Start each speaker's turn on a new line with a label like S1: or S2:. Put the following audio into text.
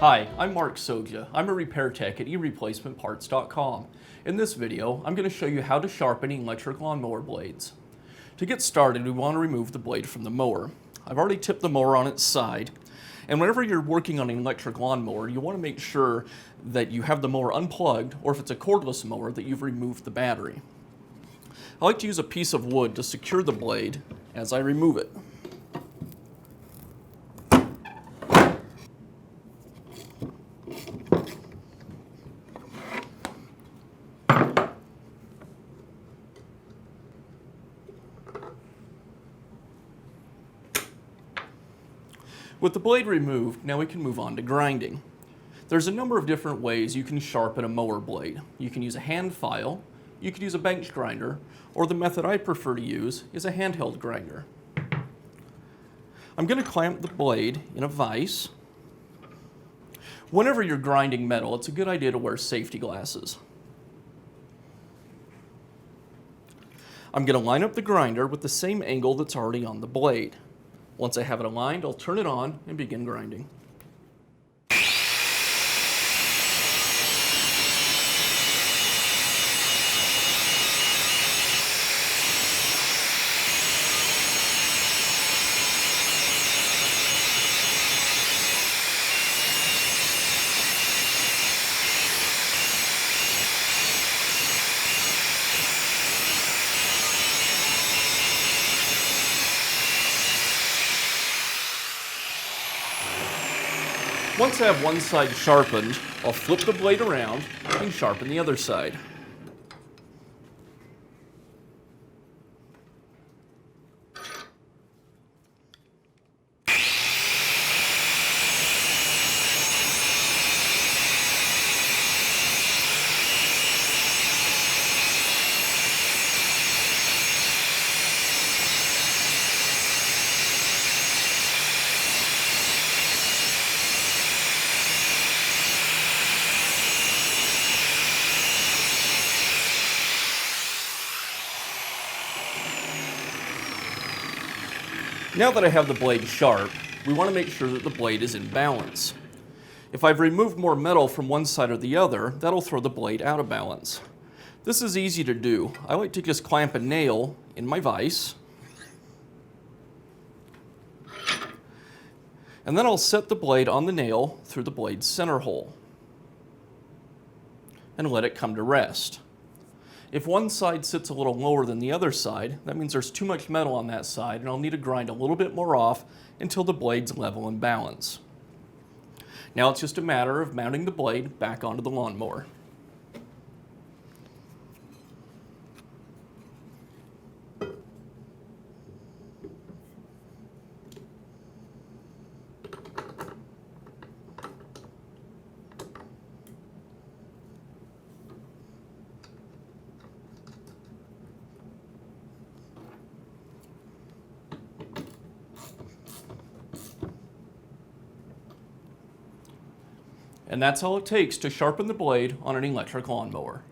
S1: Hi, I'm Mark Sodja. I'm a repair tech at eReplacementParts.com. In this video, I'm going to show you how to sharpen electric lawnmower blades. To get started, we want to remove the blade from the mower. I've already tipped the mower on its side, and whenever you're working on an electric lawnmower, you want to make sure that you have the mower unplugged, or if it's a cordless mower, that you've removed the battery. I like to use a piece of wood to secure the blade as I remove it. With the blade removed, now we can move on to grinding. There's a number of different ways you can sharpen a mower blade. You can use a hand file, you could use a bench grinder, or the method I prefer to use is a handheld grinder. I'm going to clamp the blade in a vise. Whenever you're grinding metal, it's a good idea to wear safety glasses. I'm going to line up the grinder with the same angle that's already on the blade. Once I have it aligned, I'll turn it on and begin grinding. Once I have one side sharpened, I'll flip the blade around and sharpen the other side. Now that I have the blade sharp, we want to make sure that the blade is in balance. If I've removed more metal from one side or the other, that'll throw the blade out of balance. This is easy to do. I like to just clamp a nail in my vise, and then I'll set the blade on the nail through the blade's center hole and let it come to rest. If one side sits a little lower than the other side, that means there's too much metal on that side, and I'll need to grind a little bit more off until the blade's level and balance. Now it's just a matter of mounting the blade back onto the lawnmower. And that's all it takes to sharpen the blade on an electric lawnmower.